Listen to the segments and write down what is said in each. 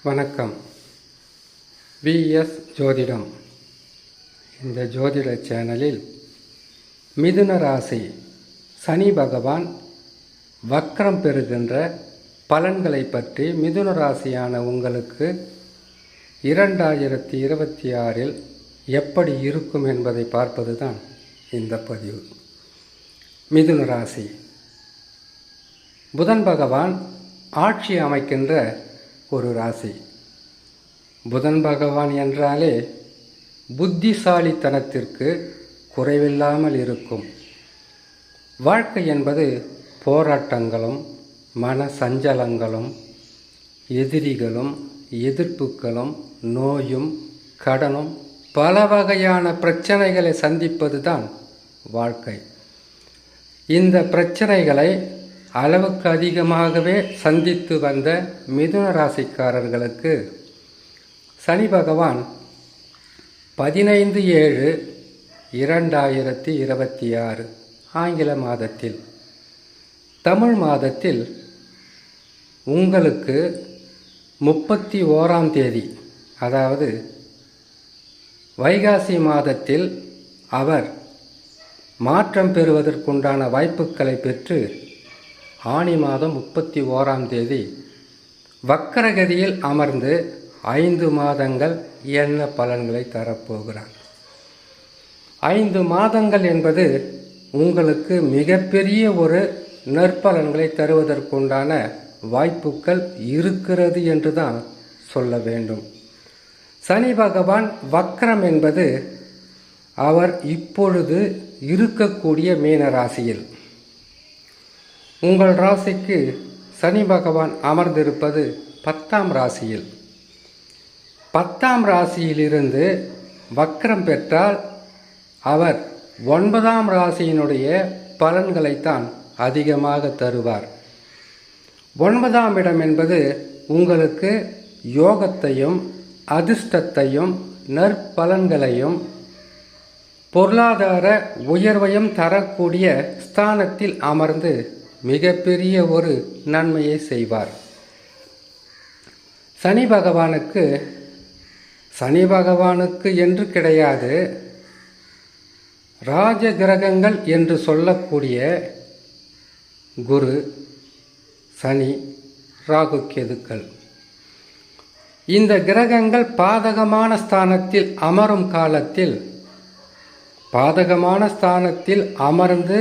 வணக்கம். விஎஸ் ஜோதிடம். இந்த ஜோதிட சேனலில் மிதுன ராசி சனி பகவான் வக்ரம் பெறுகின்ற பலன்களை பற்றி மிதுன ராசியான உங்களுக்கு 2026 எப்படி இருக்கும் என்பதை பார்ப்பது தான் இந்த பதிவு. மிதுன ராசி புதன் பகவான் ஆட்சி அமைக்கின்ற ஒரு ராசி. புதன் பகவான் என்றாலே புத்திசாலித்தனத்திற்கு குறைவில்லாமல் இருக்கும். வாழ்க்கை என்பது போராட்டங்களும் மன சஞ்சலங்களும் எதிரிகளும் எதிர்ப்புகளும் நோயும் கடனும் பல வகையான பிரச்சனைகளை சந்திப்பது தான் வாழ்க்கை. இந்த பிரச்சனைகளை அளவுக்கு அதிகமாகவே சந்தித்து வந்த மிதுன ராசிக்காரர்களுக்கு சனி பகவான் 15/7/2026 ஆங்கில மாதத்தில், தமிழ் மாதத்தில் உங்களுக்கு 31ஆம் தேதி, அதாவது வைகாசி மாதத்தில் அவர் மாற்றம் பெறுவதற்குண்டான வாய்ப்புகளை பெற்று ஆனி மாதம் 31ஆம் தேதி வக்கரகதியில் அமர்ந்து 5 மாதங்கள் என்ன பலன்களை தரப்போகிறார். 5 மாதங்கள் என்பது உங்களுக்கு மிகப்பெரிய ஒரு நற்பலன்களை தருவதற்குண்டான வாய்ப்புகள் இருக்கிறது என்று தான் சொல்ல வேண்டும். சனி பகவான் வக்ரம் என்பது அவர் இப்பொழுது இருக்கக்கூடிய மீன ராசியில், உங்கள் ராசிக்கு சனி பகவான் அமர்ந்திருப்பது 10ஆம் ராசியில். 10ஆம் ராசியிலிருந்து வக்ரம் பெற்றால் அவர் 9ஆம் ராசியினுடைய பலன்களைத்தான் அதிகமாக தருவார். 9ஆம் இடம் என்பது உங்களுக்கு யோகத்தையும் அதிர்ஷ்டத்தையும் நற்பலன்களையும் பொருளாதார உயர்வையும் தரக்கூடிய ஸ்தானத்தில் அமர்ந்து மிகப்பெரிய ஒரு நன்மையை செய்வார். சனி பகவானுக்கு என்று கிடையாது, ராஜ கிரகங்கள் என்று சொல்லக்கூடிய குரு, சனி, ராகு, கேதுக்கள், இந்த கிரகங்கள் பாதகமான ஸ்தானத்தில் அமரும் காலத்தில், பாதகமான ஸ்தானத்தில் அமர்ந்து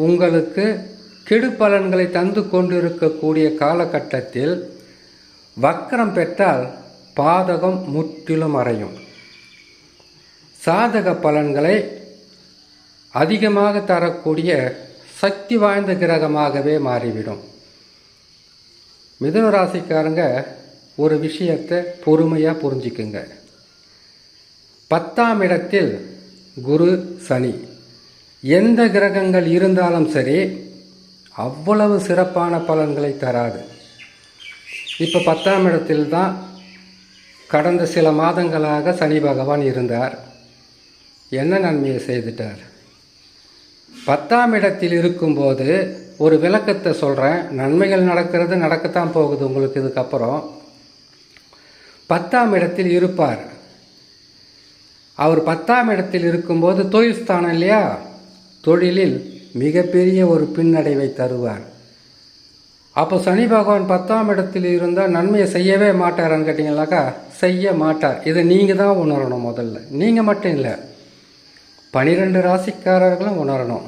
உங்களுக்கு கெடு பலன்களை தந்து கொண்டிருக்கக்கூடிய காலகட்டத்தில் வக்ரம் பெற்றால் பாதகம் முற்றிலும் மறையும். சாதக பலன்களை அதிகமாக தரக்கூடிய சக்தி வாய்ந்த கிரகமாகவே மாறிவிடும். மிதுன ராசிக்காரங்க ஒரு விஷயத்தை பொறுமையாக புரிஞ்சுக்குங்க. 10ஆம் இடத்தில் குரு, சனி, எந்த கிரகங்கள் இருந்தாலும் சரி அவ்வளவு சிறப்பான பலன்களை தராது. இப்போ 10ஆம் இடத்தில் தான் கடந்த சில மாதங்களாக சனி பகவான் இருந்தார். என்ன நன்மையை செய்துட்டார்? 10ஆம் இடத்தில் இருக்கும்போது ஒரு விளக்கத்தை சொல்கிறேன். நன்மைகள் நடக்கத்தான் போகுது உங்களுக்கு இதுக்கப்புறம். 10ஆம் இடத்தில் இருப்பார். அவர் 10ஆம் இடத்தில் இருக்கும்போது தொழில் ஸ்தானம் இல்லையா, தொழிலில் மிகப்பெரிய ஒரு பின்னடைவை தருவார். அப்போ சனி பகவான் 10ஆம் இடத்தில் இருந்தால் நன்மையை செய்யவே மாட்டாரான்னு கேட்டிங்கனாக்கா செய்ய மாட்டார். இதை நீங்கள் தான் உணரணும். முதல்ல நீங்கள் மட்டும் இல்லை, 12 ராசிக்காரர்களும் உணரணும்.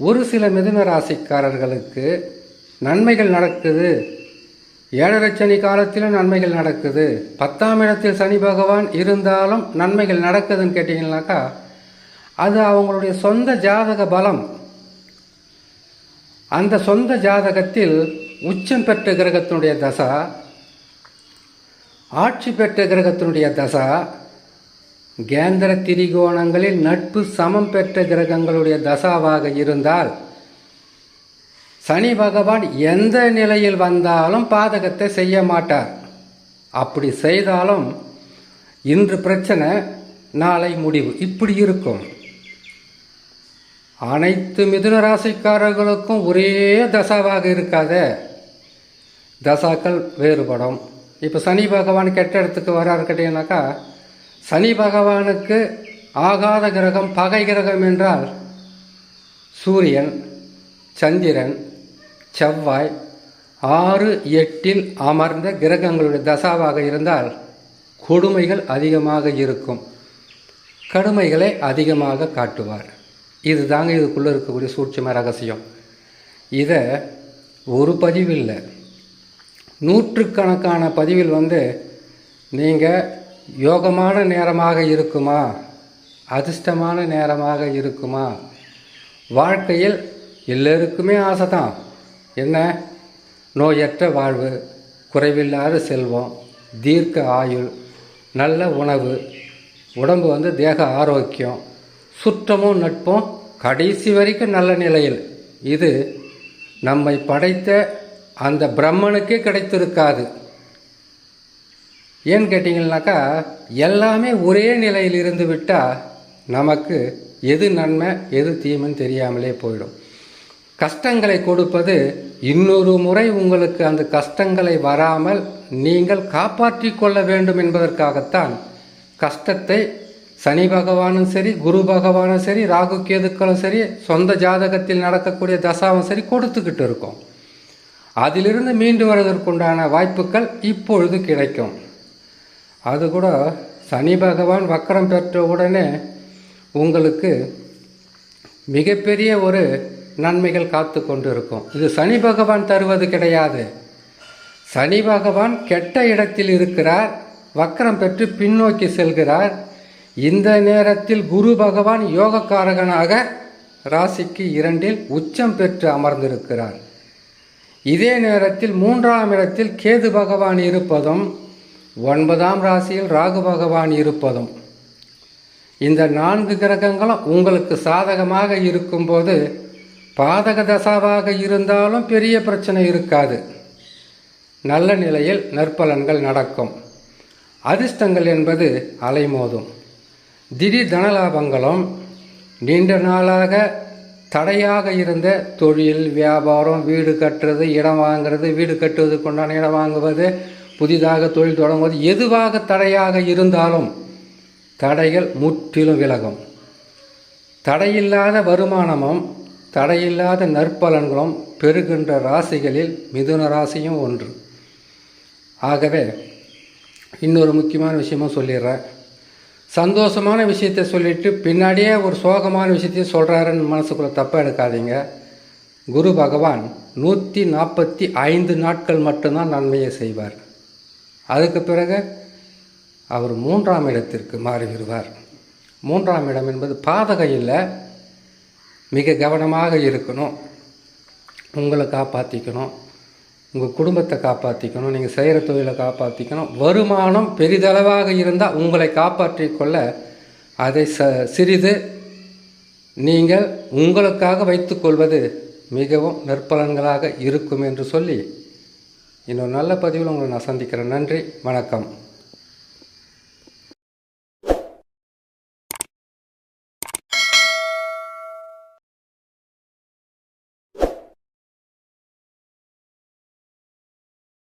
ஒரு சில மிதுன ராசிக்காரர்களுக்கு நன்மைகள் நடக்குது, 7 சனி காலத்திலும் நன்மைகள் நடக்குது, 10ஆம் இடத்தில் சனி பகவான் இருந்தாலும் நன்மைகள் நடக்குதுன்னு கேட்டிங்கனாக்கா அது அவங்களுடைய சொந்த ஜாதக பலம். அந்த சொந்த ஜாதகத்தில் உச்சம் பெற்ற கிரகத்தினுடைய தசா, ஆட்சி பெற்ற கிரகத்தினுடைய தசா, கேந்திர திரிகோணங்களில் நட்பு சமம் பெற்ற கிரகங்களுடைய தசாவாக இருந்தால் சனி பகவான் எந்த நிலையில் வந்தாலும் பாதகத்தை செய்ய மாட்டார். அப்படி செய்தாலும் இன்று பிரச்சனை, நாளை முடிவு, இப்படி இருக்கும். அனைத்து மிதுன ராசிக்காரர்களுக்கும் ஒரே தசாவாக இருக்காத, தசாக்கள் வேறுபடும், இப்போ சனி பகவான் கெட்ட இடத்துக்கு வராரு கேட்டீங்கன்னாக்கா, சனி பகவானுக்கு ஆகாத கிரகம் பகை கிரகம் என்றால் சூரியன், சந்திரன், செவ்வாய் 6, 8 அமர்ந்த கிரகங்களுடைய தசாவாக இருந்தால் கொடுமைகள் அதிகமாக இருக்கும், கடுமைகளை அதிகமாக காட்டுவார். இது தாங்க இதுக்குள்ளே இருக்கக்கூடிய சூட்சும ரகசியம். இதை ஒரு பதிவில் நூற்றுக்கணக்கான பதிவில் நீங்கள் யோகமான நேரமாக இருக்குமா, அதிர்ஷ்டமான நேரமாக இருக்குமா, வாழ்க்கையில் எல்லோருக்குமே ஆசை தான், என்ன நோயற்ற வாழ்வு, குறைவில்லாத செல்வம், தீர்க்க ஆயுள், நல்ல உணவு, உடம்பு தேக ஆரோக்கியம், சுற்றமும் நட்பும் கடைசி வரைக்கும் நல்ல நிலையில். இது நம்மை படைத்த அந்த பிரம்மனுக்கே கிடைத்திருக்காது. ஏன்னு கேட்டிங்கன்னாக்கா, எல்லாமே ஒரே நிலையில் இருந்து விட்டால் நமக்கு எது நன்மை எது தீமைன்னு தெரியாமலே போயிடும். கஷ்டங்களை கொடுப்பது இன்னொரு முறை உங்களுக்கு அந்த கஷ்டங்களை வராமல் நீங்கள் காப்பாற்றி கொள்ள வேண்டும் என்பதற்காகத்தான் கஷ்டத்தை சனி பகவானும் சரி, குரு பகவானும் சரி, ராகு கேதுக்களும் சரி, சொந்த ஜாதகத்தில் நடக்கக்கூடிய தசாவும் சரி கொடுத்துக்கிட்டு இருக்கோம். அதிலிருந்து மீண்டு வருவதற்குண்டான வாய்ப்புகள் இப்பொழுது கிடைக்கும். அது கூட சனி பகவான் வக்கரம் பெற்ற உடனே உங்களுக்கு மிகப்பெரிய ஒரு நன்மைகள் காத்து கொண்டு இருக்கும். இது சனி பகவான் தருவது கிடையாது. சனி பகவான் கெட்ட இடத்தில் இருக்கிறார், வக்கரம் பெற்று பின்னோக்கி செல்கிறார். இந்த நேரத்தில் குரு பகவான் யோகக்காரகனாக ராசிக்கு 2 உச்சம் பெற்று அமர்ந்திருக்கிறார். இதே நேரத்தில் 3ஆம் இடத்தில் கேது பகவான் இருப்பதும் 9ஆம் ராசியில் ராகு பகவான் இருப்பதும், இந்த 4 கிரகங்களும் உங்களுக்கு சாதகமாக இருக்கும்போது பாதக தசாவாக இருந்தாலும் பெரிய பிரச்சனை இருக்காது, நல்ல நிலையில் நற்பலன்கள் நடக்கும். அதிர்ஷ்டங்கள் என்பது அலைமோதும். திடீர் தனலாபங்களும், நீண்ட நாளாக தடையாக இருந்த தொழில், வியாபாரம், வீடு கட்டுறது, இடம் வாங்கிறது, வீடு கட்டுவதற்கு உண்டான இடம் வாங்குவது, புதிதாக தொழில் தொடங்குவது, எதுவாக தடையாக இருந்தாலும் தடைகள் முற்றிலும் விலகும். தடையில்லாத வருமானமும் தடையில்லாத நற்பலன்களும் பெறுகின்ற ராசிகளில் மிதுன ராசியும் ஒன்று. ஆகவே இன்னொரு முக்கியமான விஷயமும் சொல்லிடுறேன். சந்தோஷமான விஷயத்தை சொல்லிவிட்டு பின்னாடியே ஒரு சோகமான விஷயத்தையும் சொல்கிறாருன்னு மனசுக்குள்ளே தப்பாக எடுக்காதீங்க. குரு பகவான் 145 நாட்கள் மட்டும்தான் நன்மையை செய்வார். அதுக்கு பிறகு அவர் 3ஆம் இடத்திற்கு மாறிவிடுவார். 3ஆம் இடம் என்பது பாதகம் இல்லை, மிக கவனமாக இருக்கணும். உங்களை காப்பாற்றிக்கணும், உங்கள் குடும்பத்தை காப்பாற்றிக்கணும், நீங்கள் செய்கிற தொழிலை காப்பாற்றிக்கணும். வருமானம் பெரிதளவாக இருந்தால் உங்களை காப்பாற்றி கொள்ள அதை சிறிது நீங்கள் உங்களுக்காக வைத்துக்கொள்வது மிகவும் நற்பலன்களாக இருக்கும் என்று சொல்லி இன்னொரு நல்ல பதிவில் உங்களை நான் சந்திக்கிறேன். நன்றி, வணக்கம்.